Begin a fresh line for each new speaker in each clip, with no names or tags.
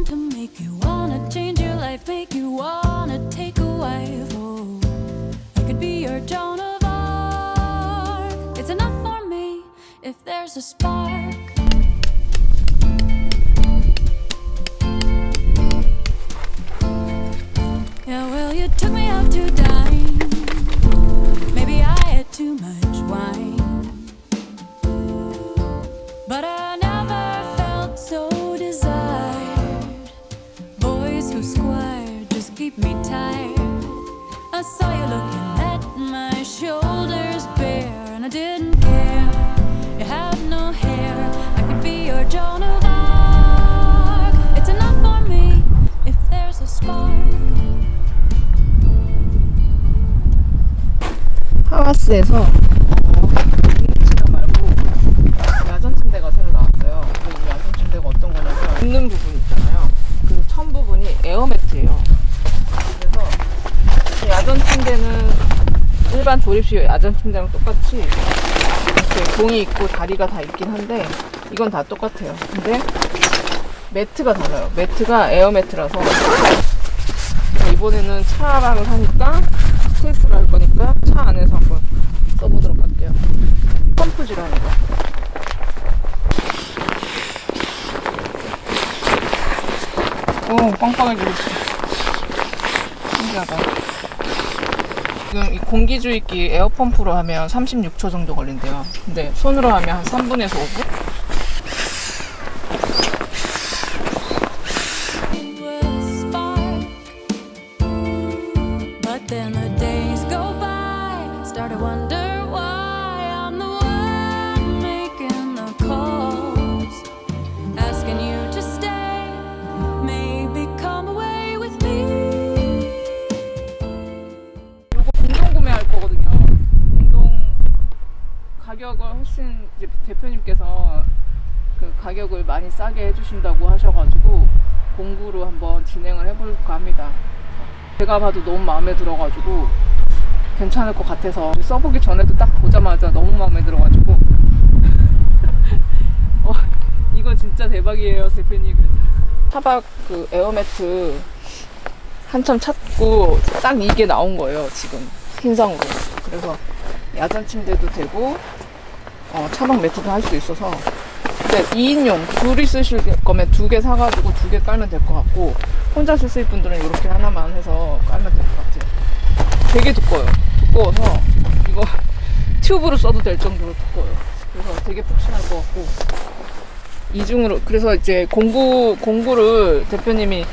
something to make you wanna change your life, make you wanna take a wife. Oh, I could be your Joan of Arc. It's enough for me if there's a spark. Yeah, well, you took me out to dine. Maybe I had too much wine, but I never felt so desired. Boys who squire just keep me tired. I saw you looking at my shoulders bare, and I didn't care. You had no hair. I could be your Joan of Arc. It's enough for me if there's a spark.
하와스에서 빈치가 말고 야전 침대가 새로 나왔어요. 근데 이 야전 침대가 어떤 거냐면 눕는 부분 있잖아요. 그 천 부분이 에어매트예요. 그래서 이 야전 침대는 일반 조립식 야전 침대랑 똑같이 이렇게 봉이 있고 다리가 다 있긴 한데 이건 다 똑같아요. 근데 매트가 달라요. 매트가 에어매트라서 이번에는 차랑 사니까 스테이스를 할 거니까 차 안에서 한번 써보도록 할게요. 펌프질하는 거. 오, 빵빵해지고 있어. 신기하다. 지금 이 공기주입기 에어펌프로 하면 36초 정도 걸린대요. 근데 손으로 하면 한 3분에서 5분?
Then the days go by, start to wonder why I'm the one making the calls, asking you to stay, maybe come away with me.
이거 공동 구매할 거거든요. 공동 가격을 훨씬 이제 대표님께서 그 가격을 많이 싸게 해주신다고 하셔가지고 공구로 한번 진행을 해볼까 합니다. 제가 봐도 너무 마음에 들어가지고 괜찮을 것 같아서 써보기 전에도 딱 보자마자 너무 마음에 들어가지고 이거 진짜 대박이에요 대표님. 차박 그 에어매트 한참 찾고 딱 이게 나온 거예요 지금 신상으로. 그래서 야전 침대도 되고 차박 매트도 할 수 있어서. 근데 2인용 둘이 쓰실 거면 2개 사가지고 2개 깔면 될 것 같고 혼자 쓰실 분들은 이렇게 하나만 해서 깔면 될 것 같아요. 되게 두꺼워요. 두꺼워서 이거 튜브로 써도 될 정도로 두꺼워요. 그래서 되게 푹신할 것 같고 이중으로. 그래서 이제 공구를 대표님이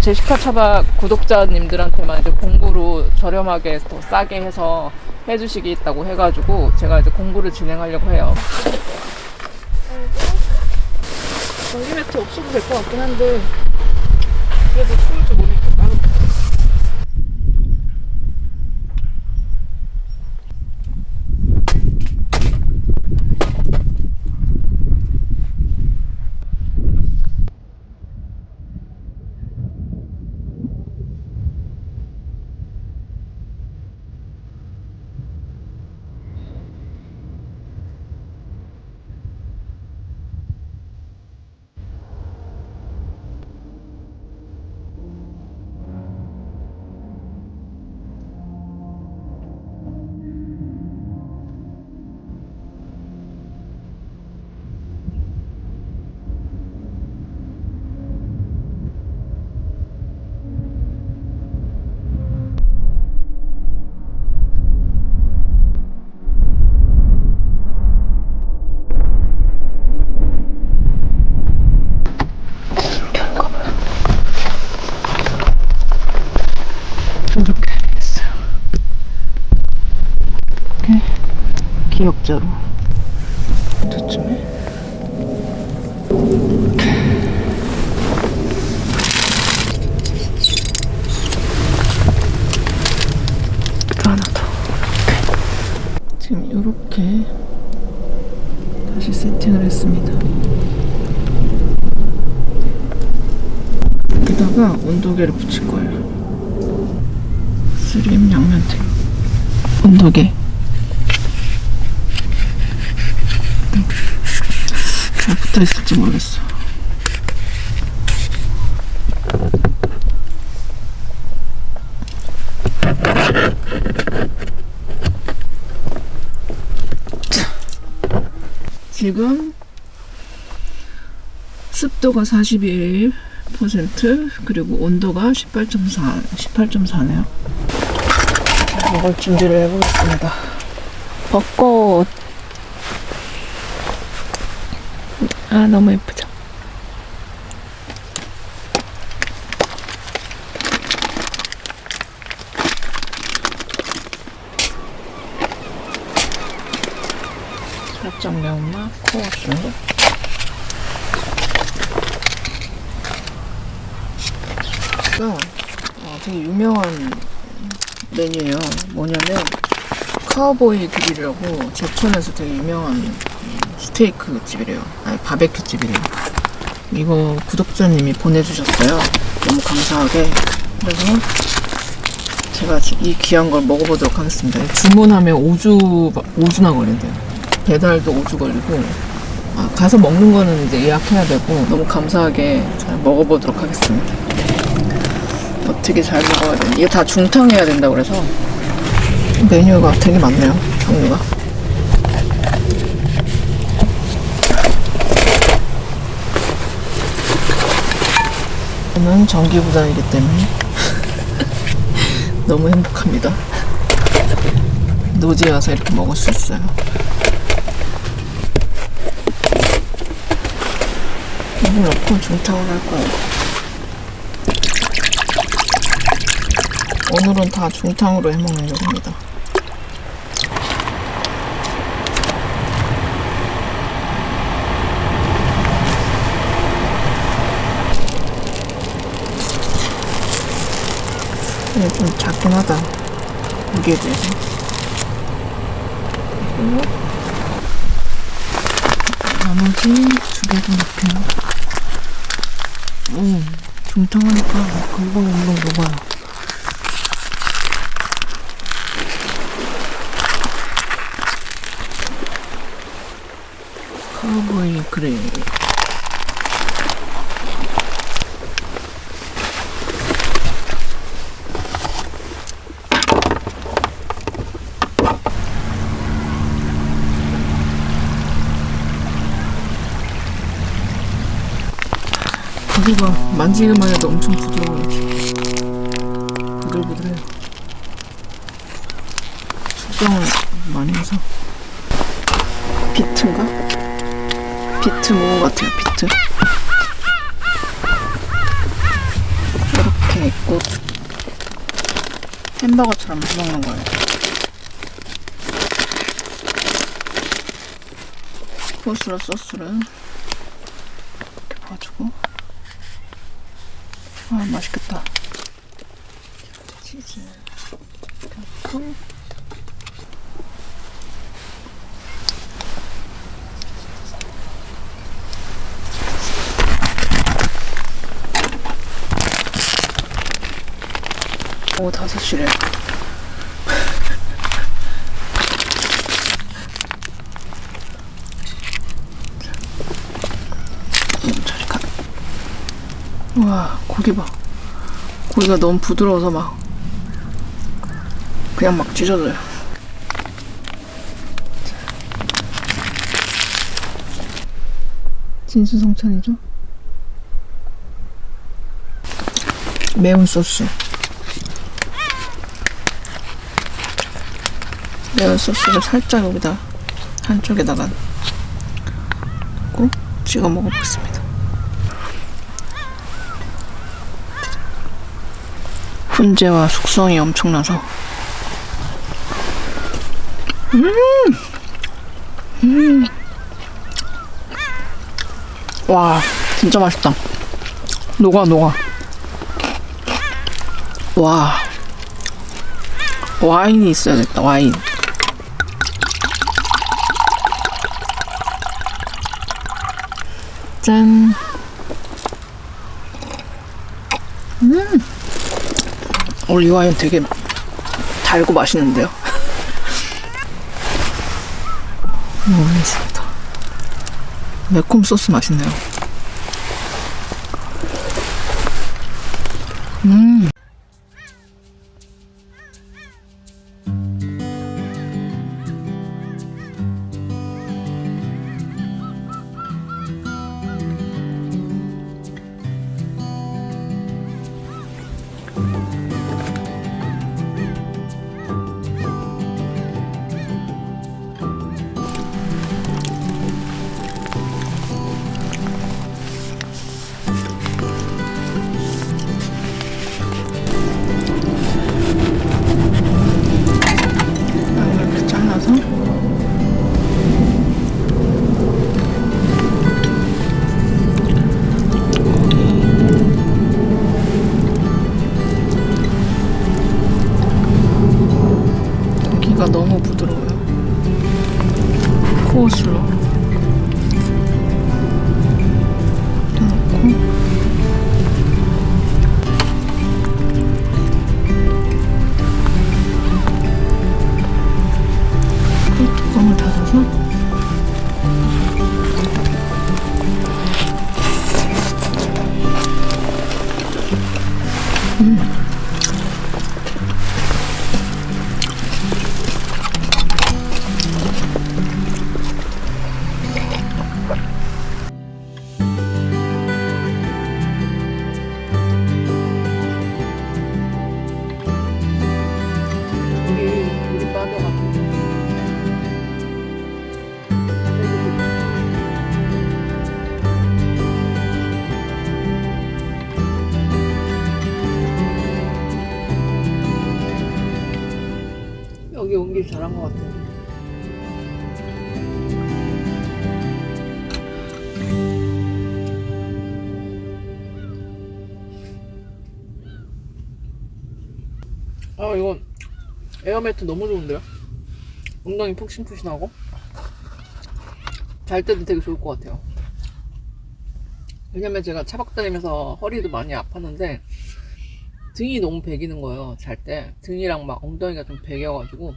제시카 차박 구독자님들한테만 이제 공구로 저렴하게 더 싸게 해서 해주시겠다고 해가지고 제가 이제 공구를 진행하려고 해요. 전기 매트 없어도 될 것 같긴 한데 그래도 추울 줄 모르니까 까는 거. 기역자로 저쯤에 또 하나 더. 지금 이렇게 다시 세팅을 했습니다. 여기다가 온도계를 붙일 거예요. 3M 양면택 온도계. 잘 붙어있을지 모르겠어. 지금 습도가 41% 그리고 온도가 18.4네요. 먹을 준비를 해보겠습니다. 벚꽃. 아, 너무 예쁘죠? 살짝 매운맛, 코어스. 되게 유명한 메뉴예요. 뭐냐면 카우보이 그릴이라고 제천에서 되게 유명한 스테이크 집이래요. 아니, 바베큐 집이래요. 이거 구독자님이 보내주셨어요. 너무 감사하게. 그래서 제가 이 귀한 걸 먹어보도록 하겠습니다. 주문하면 5주나 걸린대요. 배달도 5주 걸리고, 가서 먹는 거는 이제 예약해야 되고, 너무 감사하게 잘 먹어보도록 하겠습니다. 어떻게 잘 먹어야 되나. 이게 다 중탕해야 된다 그래서 메뉴가 되게 많네요. 종류가. 저는 전기부장이기 때문에 너무 행복합니다. 노지에 와서 이렇게 먹을 수 있어요. 이걸 넣고 중탕을 할 거예요. 오늘은 다 중탕으로 해먹는 겁니다. 이게 좀 작긴 하다. 무게에 비해서. 그리고 나머지 2개도 넣게요. 중탕하니까 금방 녹아요. 카우보이 그릴. 고기가 만지기만 해도 엄청 부드러워요. 부들부들해요. 숙성을 많이 해서. 비트인가? 비트 무어 같아요. 비트. 이렇게 있고 햄버거처럼 해먹는 거예요. 코스로 소스를 이렇게 봐주고. 아, 맛있겠다. 치즈 넣고. 오, 5시래. 저리 가. 우와, 고기 봐. 고기가 너무 부드러워서 막 그냥 막 찢어져요. 진수성찬이죠? 매운 소스. 매운 소스를 살짝 여기다 한쪽에다가 넣고 찍어 먹어보겠습니다. 훈제와 숙성이 엄청나서 와, 진짜 맛있다. 녹아. 와, 와인이 있어야겠다. 와인. 짠. 이 와인 되게 달고 맛있는데요. 먹겠습니다. 매콤 소스 맛있네요. 연기 잘한 것 같아. 아, 이건 에어매트 너무 좋은데요? 엉덩이 푹신푹신하고 잘 때도 되게 좋을 것 같아요. 왜냐면 제가 차박 다니면서 허리도 많이 아팠는데 등이 너무 베기는 거예요. 잘 때 등이랑 막 엉덩이가 좀 베겨가지고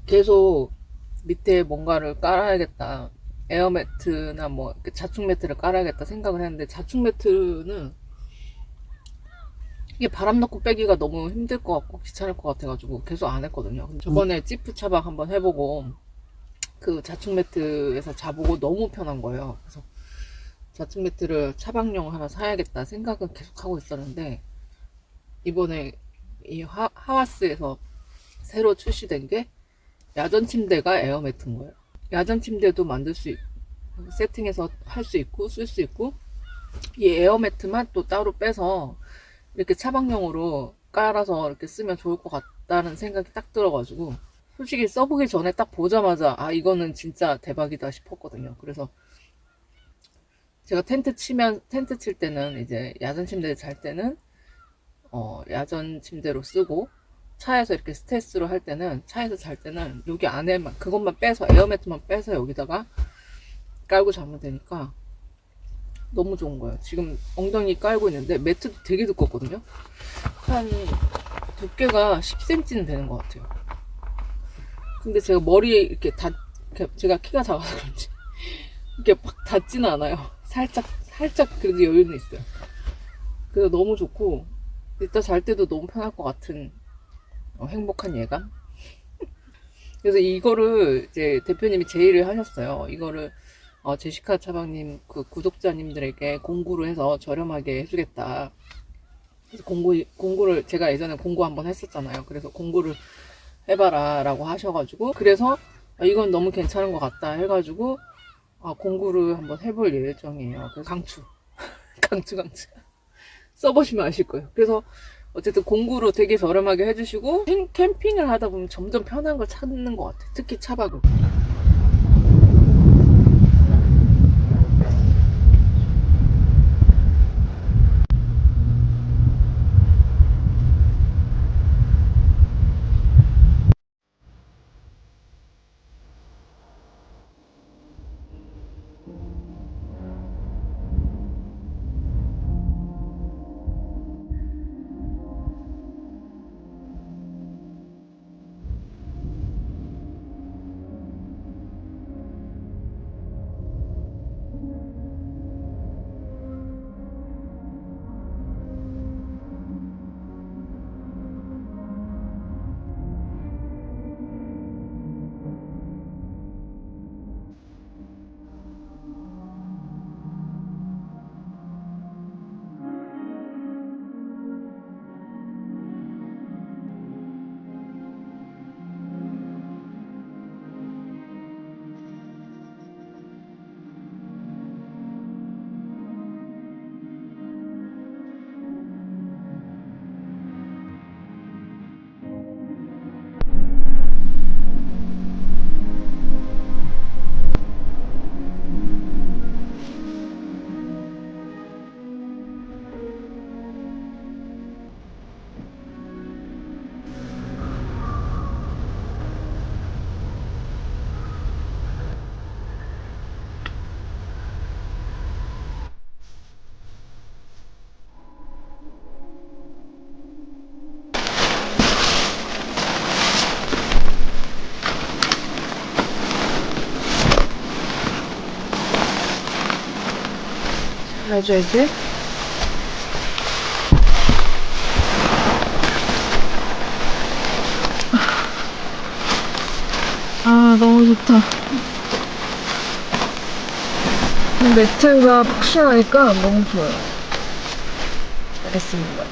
계속 밑에 뭔가를 깔아야겠다, 에어매트나 뭐 자충 매트를 깔아야겠다 생각을 했는데, 자충 매트는 이게 바람 넣고 빼기가 너무 힘들 것 같고 귀찮을 것 같아가지고 계속 안 했거든요. 근데 저번에 찌프 차박 한번 해보고 그 자충 매트에서 자보고 너무 편한 거예요. 그래서 자충 매트를 차박용 하나 사야겠다 생각은 계속 하고 있었는데, 이번에 이 하와스에서 새로 출시된 게 야전 침대가 에어 매트인 거예요. 야전 침대도 만들 수 있고 세팅해서 할 수 있고 쓸 수 있고, 이 에어 매트만 또 따로 빼서 이렇게 차박용으로 깔아서 이렇게 쓰면 좋을 것 같다는 생각이 딱 들어가지고, 솔직히 써보기 전에 딱 보자마자 아, 이거는 진짜 대박이다 싶었거든요. 그래서 제가 텐트 칠 때는 이제 야전 침대에 잘 때는 야전 침대로 쓰고, 차에서 이렇게 스트레스로 할 때는, 차에서 잘 때는 여기 안에만 그것만 빼서 에어매트만 빼서 여기다가 깔고 자면 되니까 너무 좋은 거예요. 지금 엉덩이 깔고 있는데 매트도 되게 두껍거든요. 한 두께가 10cm는 되는 것 같아요. 근데 제가 머리에 이렇게 제가 키가 작아서 그런지 이렇게 팍 닿지는 않아요. 살짝 그래도 여유는 있어요. 그래서 너무 좋고, 이따 잘 때도 너무 편할 것 같은 행복한 예감. 그래서 이거를 이제 대표님이 제의를 하셨어요. 이거를 제시카 차박님 그 구독자님들에게 공구를 해서 저렴하게 해주겠다. 그래서 공구를 제가 예전에 공구 한번 했었잖아요. 그래서 공구를 해봐라 라고 하셔가지고, 그래서 이건 너무 괜찮은 것 같다 해가지고 공구를 한번 해볼 예정이에요. 그래서 강추 써보시면 아실 거예요. 그래서 어쨌든 공구로 되게 저렴하게 해주시고, 캠핑을 하다 보면 점점 편한 걸 찾는 것 같아요. 특히 차박을. 해줘야지. 아, 너무 좋다. 매트가 푹신하니까 너무 좋아요. 알겠습니다.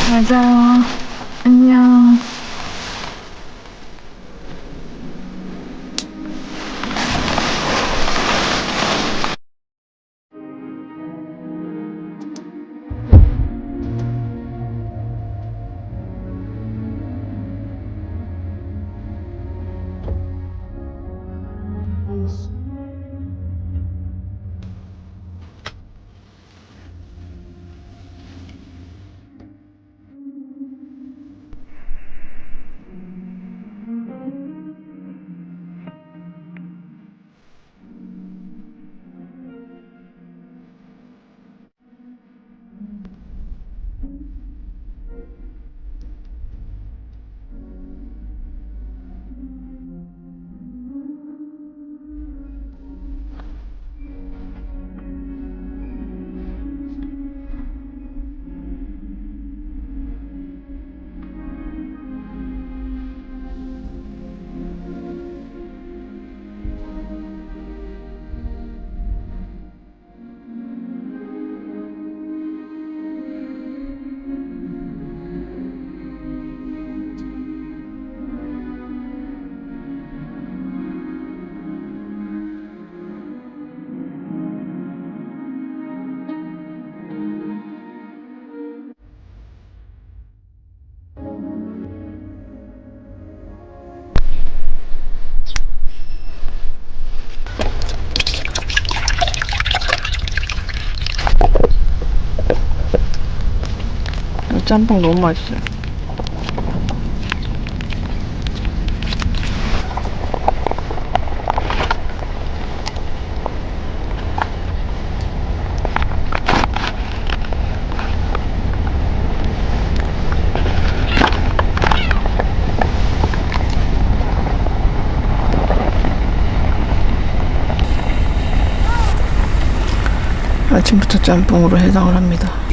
잘 자요. 안녕. 짬뽕 너무 맛있어요. 아침부터 짬뽕으로 해장을 합니다.